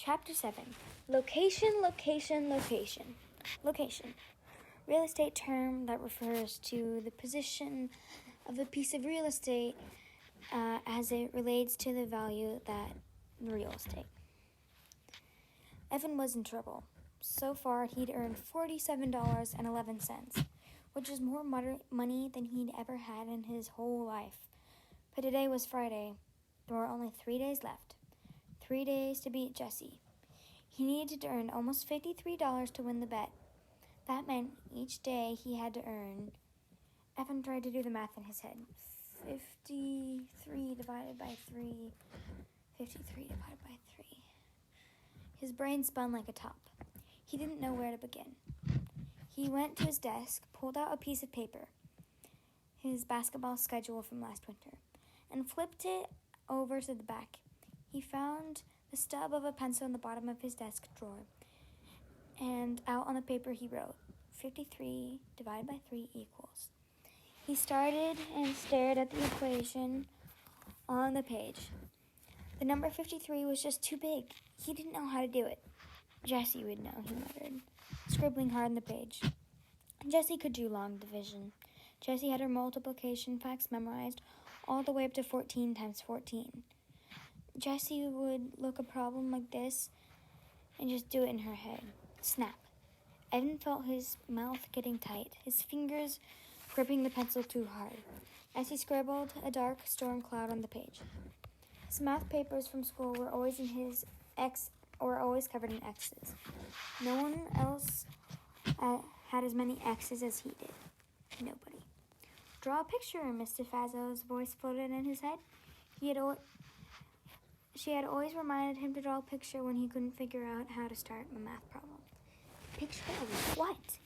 Chapter 7. Location, location, location. Location. Real estate term that refers to the position of a piece of real estate as it relates to the value that real estate. Evan was in trouble. So far, he'd earned $47.11, which is more money than he'd ever had in his whole life. But today was Friday. There were only 3 days left. 3 days to beat Jesse. He needed to earn almost $53 to win the bet. That meant each day he had to earn. Evan tried to do the math in his head. 53 divided by 3. 53 divided by 3. His brain spun like a top. He didn't know where to begin. He went to his desk, pulled out a piece of paper, his basketball schedule from last winter, and flipped it over to the back. He found the stub of a pencil in the bottom of his desk drawer, and out on the paper he wrote, 53 divided by 3 equals. He started and stared at the equation on the page. The number 53 was just too big. He didn't know how to do it. Jesse would know, he muttered, scribbling hard on the page. Jesse could do long division. Jesse had her multiplication facts memorized all the way up to 14 times 14. Jessie would look a problem like this and just do it in her head. Snap. Evan felt his mouth getting tight, his fingers gripping the pencil too hard, as he scribbled a dark storm cloud on the page. His math papers from school were always covered in X's. No one else had as many X's as he did. Nobody. Draw a picture, Mr. Fazzo's voice floated in his head. She had always reminded him to draw a picture when he couldn't figure out how to start a math problem. Picture of what?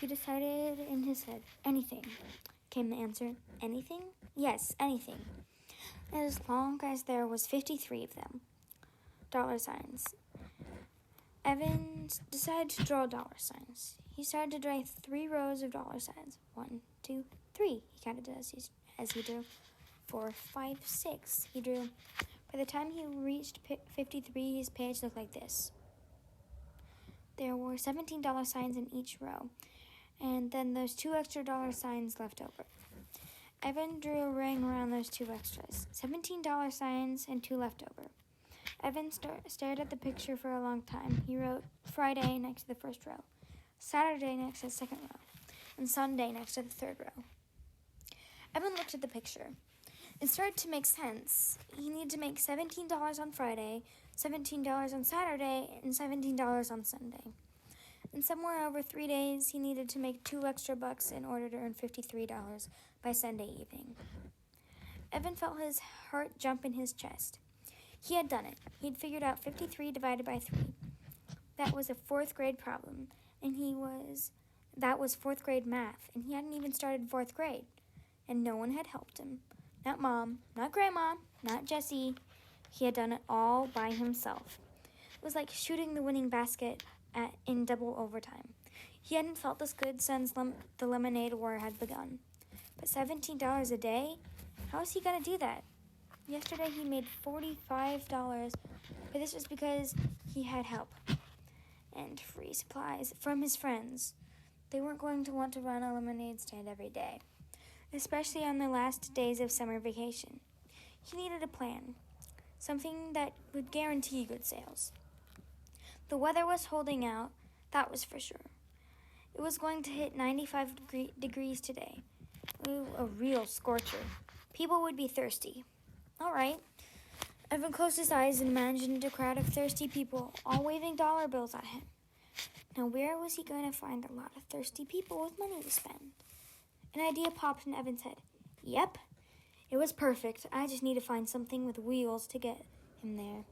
He decided in his head. Anything, came the answer. Anything? Yes, anything. As long as there was 53 of them. Dollar signs. Evan decided to draw dollar signs. He started to draw 3 rows of dollar signs. 1, 2, 3. He counted as he drew. 4, 5, 6. He drew. By the time he reached 53, his page looked like this. There were $17 signs in each row, and then those 2 extra dollar signs left over. Evan drew a ring around those 2 extras. $17 signs and 2 left over. Evan stared at the picture for a long time. He wrote Friday next to the first row, Saturday next to the second row, and Sunday next to the third row. Evan looked at the picture. It started to make sense. He needed to make $17 on Friday, $17 on Saturday, and $17 on Sunday. And somewhere over 3 days, he needed to make 2 extra bucks in order to earn $53 by Sunday evening. Evan felt his heart jump in his chest. He had done it. He'd figured out 53 divided by 3. That was a 4th grade problem, and that was 4th grade math, and he hadn't even started 4th grade, and no one had helped him. Not Mom, not Grandma, not Jesse. He had done it all by himself. It was like shooting the winning basket in double overtime. He hadn't felt this good since the lemonade war had begun. But $17 a day? How was he going to do that? Yesterday he made $45, but this was because he had help and free supplies from his friends. They weren't going to want to run a lemonade stand every day, especially on the last days of summer vacation. He needed a plan, something that would guarantee good sales. The weather was holding out, that was for sure. It was going to hit 95 degrees today. Ooh, a real scorcher. People would be thirsty. All right. Evan closed his eyes and imagined a crowd of thirsty people, all waving dollar bills at him. Now, where was he going to find a lot of thirsty people with money to spend? An idea popped in Evan's head. Yep, it was perfect. I just need to find something with wheels to get him there.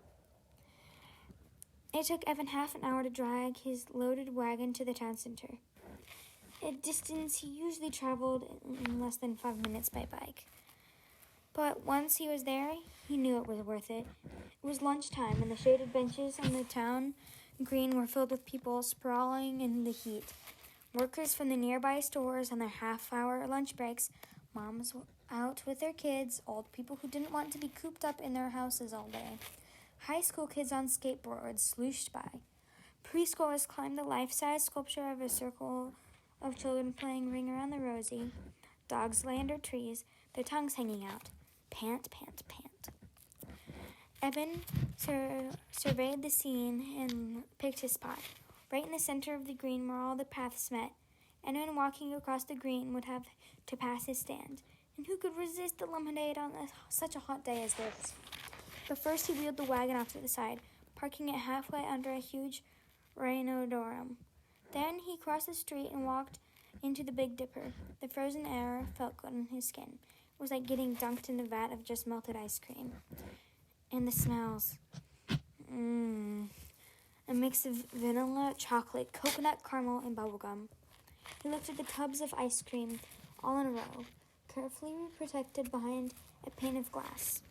It took Evan half an hour to drag his loaded wagon to the town center, a distance he usually traveled in less than 5 minutes by bike. But once he was there, he knew it was worth it. It was lunchtime, and the shaded benches on the town green were filled with people sprawling in the heat. Workers from the nearby stores on their half-hour lunch breaks, moms out with their kids, old people who didn't want to be cooped up in their houses all day. High school kids on skateboards slooshed by. Preschoolers climbed the life-size sculpture of a circle of children playing Ring Around the Rosie. Dogs lay under trees, their tongues hanging out. Pant, pant, pant. Evan surveyed the scene and picked his spot, right in the center of the green where all the paths met. Anyone walking across the green would have to pass his stand, and who could resist the lemonade on such a hot day as this? But first he wheeled the wagon off to the side, parking it halfway under a huge rhinodorum. Then he crossed the street and walked into the Big Dipper. The frozen air felt good on his skin. It was like getting dunked in a vat of just melted ice cream. And the smells. A mix of vanilla, chocolate, coconut, caramel, and bubblegum. He looked at the tubs of ice cream, all in a row, carefully protected behind a pane of glass.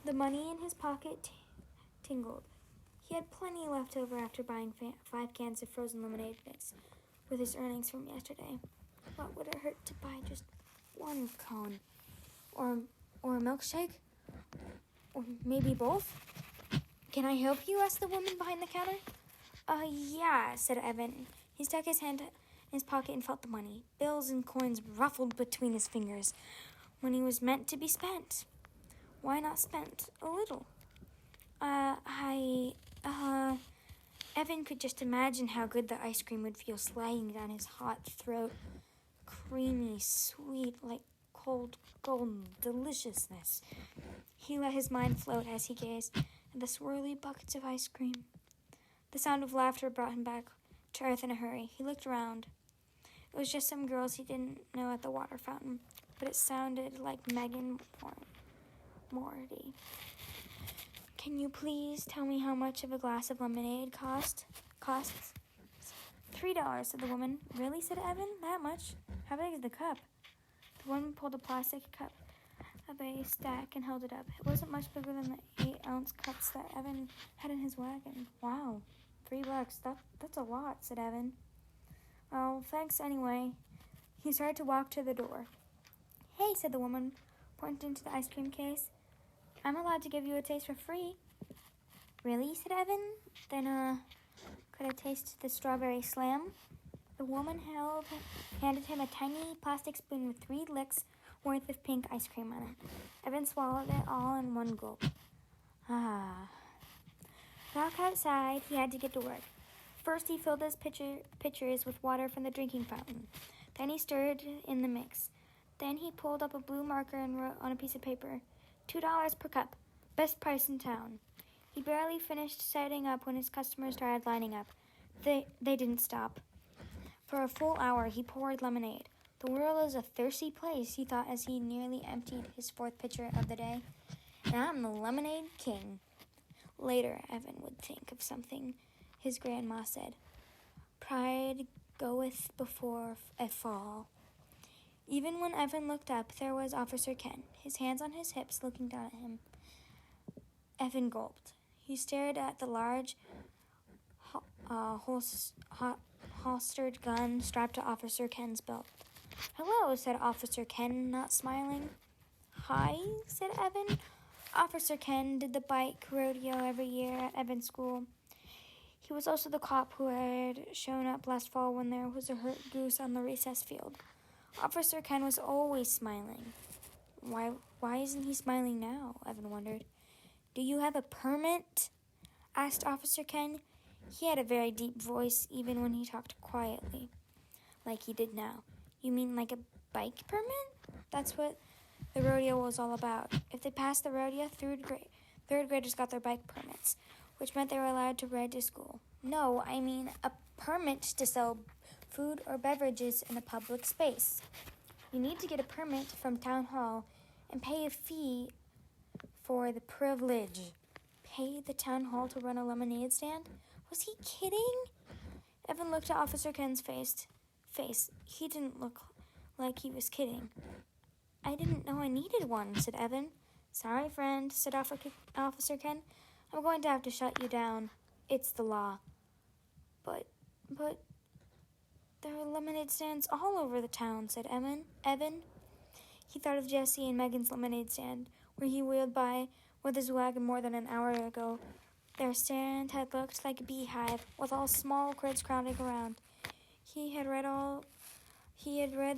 The money in his pocket tingled. He had plenty left over after buying 5 cans of frozen lemonade mix with his earnings from yesterday. What would it hurt to buy just one cone? Or a milkshake? Or maybe both? Can I help you? Asked the woman behind the counter. Yeah, said Evan. He stuck his hand in his pocket and felt the money. Bills and coins ruffled between his fingers. Money was meant to be spent. Why not spent a little? Evan could just imagine how good the ice cream would feel sliding down his hot throat. Creamy, sweet, like cold golden deliciousness. He let his mind float as he gazed at the swirly buckets of ice cream. The sound of laughter brought him back to earth in a hurry. He looked around. It was just some girls he didn't know at the water fountain, but it sounded like Megan Morty. Can you please tell me how much of a glass of lemonade costs? $3, said the woman. Really, said Evan. That much? How big is the cup? The woman pulled a plastic cup of a stack and held it up. It wasn't much bigger than the 8-ounce cups that Evan had in his wagon. Wow, $3. That's a lot, said Evan. Oh, thanks anyway. He started to walk to the door. Hey, said the woman, pointing to the ice cream case. I'm allowed to give you a taste for free. Really, said Evan. Then, could I taste the strawberry slam? The woman handed him a tiny plastic spoon with 3 licks worth of pink ice cream on it. Evan swallowed it all in one gulp. Back outside, he had to get to work. First, he filled his pitchers with water from the drinking fountain. Then he stirred in the mix. Then he pulled up a blue marker and wrote on a piece of paper, $2 per cup, best price in town. He barely finished setting up when his customers started lining up. They didn't stop. For a full hour, he poured lemonade. The world is a thirsty place, he thought as he nearly emptied his 4th pitcher of the day. And I'm the lemonade king. Later, Evan would think of something his grandma said. Pride goeth before a fall. Even when Evan looked up, there was Officer Ken, his hands on his hips, looking down at him. Evan gulped. He stared at the large, holstered gun strapped to Officer Ken's belt. Hello, said Officer Ken, not smiling. Hi, said Evan. Officer Ken did the bike rodeo every year at Evan's school. He was also the cop who had shown up last fall when there was a hurt goose on the recess field. Officer Ken was always smiling. Why isn't he smiling now? Evan wondered. Do you have a permit? Asked Officer Ken. He had a very deep voice even when he talked quietly, like he did now. You mean like a bike permit? That's what the rodeo was all about. If they passed the rodeo, third graders got their bike permits, which meant they were allowed to ride to school. No, I mean a permit to sell food or beverages in a public space. You need to get a permit from town hall and pay a fee for the privilege. Pay the town hall to run a lemonade stand? Was he kidding? Evan looked at Officer Ken's face. He didn't look like he was kidding. I didn't know I needed one, said Evan. Sorry, friend, said Officer Ken. I'm going to have to shut you down. It's the law. But there are lemonade stands all over the town, said Evan. He thought of Jesse and Megan's lemonade stand, where he wheeled by with his wagon more than an hour ago, Their stand had looked like a beehive, with all small critters crowding around. He had read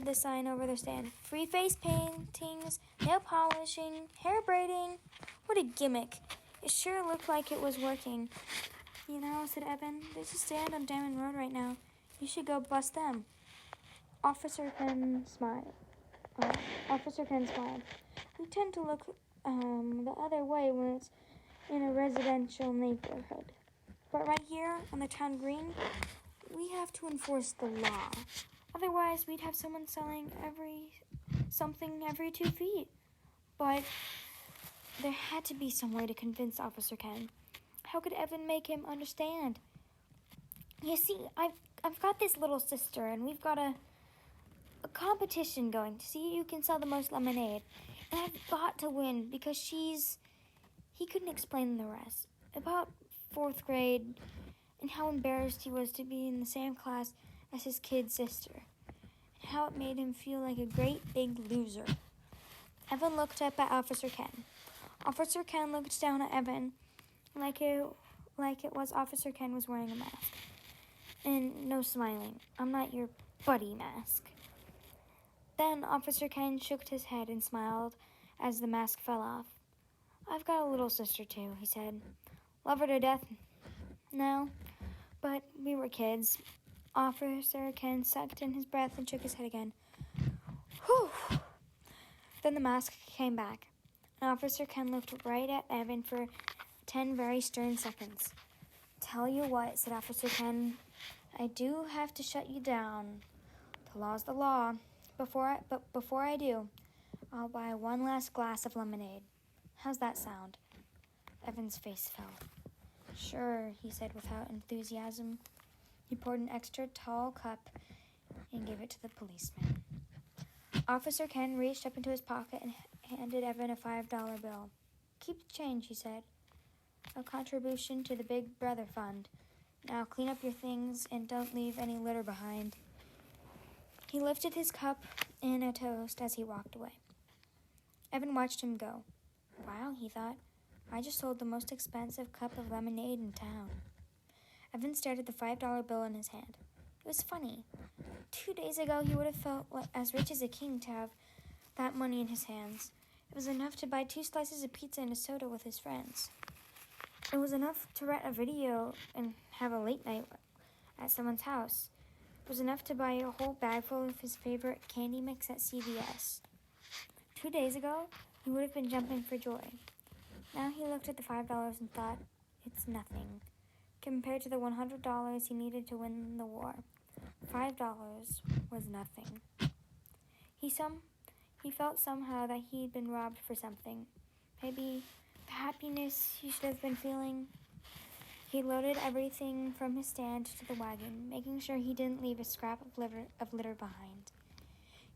the sign over their stand. Free face paintings, nail polishing, hair braiding. What a gimmick. It sure looked like it was working. You know, said Evan, there's a stand on Diamond Road right now. You should go bust them. Officer Ken smiled. We tend to look the other way when it's in a residential neighborhood. But right here on the town green, we have to enforce the law. Otherwise, we'd have someone selling something every 2 feet. But there had to be some way to convince Officer Ken. How could Evan make him understand? You see, I've got this little sister, and we've got a competition going to see who can sell the most lemonade. And I've got to win because he couldn't explain the rest. About 4th grade, and how embarrassed he was to be in the same class as his kid sister, and how it made him feel like a great big loser. Evan looked up at Officer Ken. Officer Ken looked down at Evan like it was Officer Ken was wearing a mask. And no smiling. I'm not your buddy mask. Then Officer Ken shook his head and smiled as the mask fell off. I've got a little sister too, he said. Love her to death. No, but we were kids. Officer Ken sucked in his breath and shook his head again. Whew! Then the mask came back. And Officer Ken looked right at Evan for 10 very stern seconds. Tell you what, said Officer Ken, I do have to shut you down. The law's the law. But before I do, I'll buy one last glass of lemonade. How's that sound? Evan's face fell. Sure, he said without enthusiasm. He poured an extra tall cup and gave it to the policeman. Officer Ken reached up into his pocket and handed Evan a $5 bill. Keep the change, he said. A contribution to the Big Brother Fund. Now clean up your things and don't leave any litter behind. He lifted his cup in a toast as he walked away. Evan watched him go. Wow, he thought. I just sold the most expensive cup of lemonade in town. Evan stared at the $5 bill in his hand. It was funny. 2 days ago, he would have felt as rich as a king to have that money in his hands. It was enough to buy 2 slices of pizza and a soda with his friends. It was enough to rent a video and have a late night at someone's house. It was enough to buy a whole bag full of his favorite candy mix at CVS. 2 days ago, he would have been jumping for joy. Now he looked at the $5 and thought, it's nothing. Compared to the $100 he needed to win the war, $5 was nothing. He felt somehow that he'd been robbed for something. Maybe the happiness he should have been feeling. He loaded everything from his stand to the wagon, making sure he didn't leave a scrap of litter behind.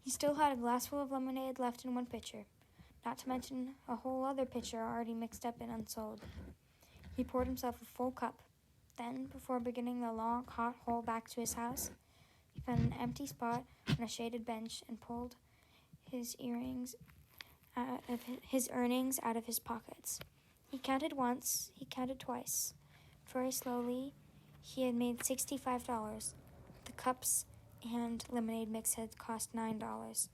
He still had a glass full of lemonade left in one pitcher, not to mention a whole other pitcher already mixed up and unsold. He poured himself a full cup. Then, before beginning the long, hot hole back to his house, he found an empty spot on a shaded bench and pulled his earnings earnings out of his pockets. He counted once, he counted twice. Very slowly, he had made $65. The cups and lemonade mix had cost $9.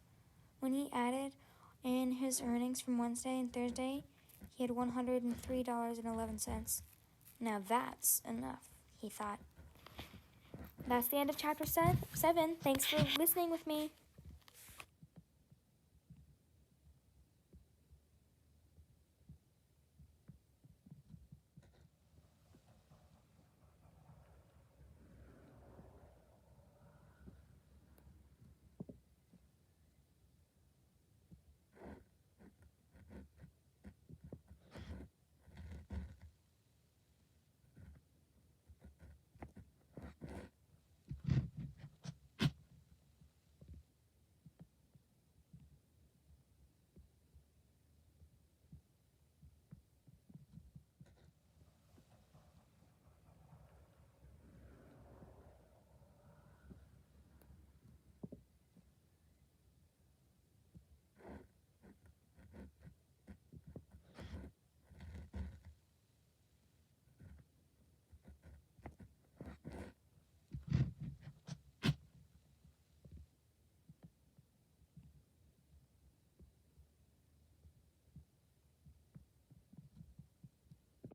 When he added in his earnings from Wednesday and Thursday, he had $103.11. Now that's enough, he thought. That's the end of chapter 7. Thanks for listening with me.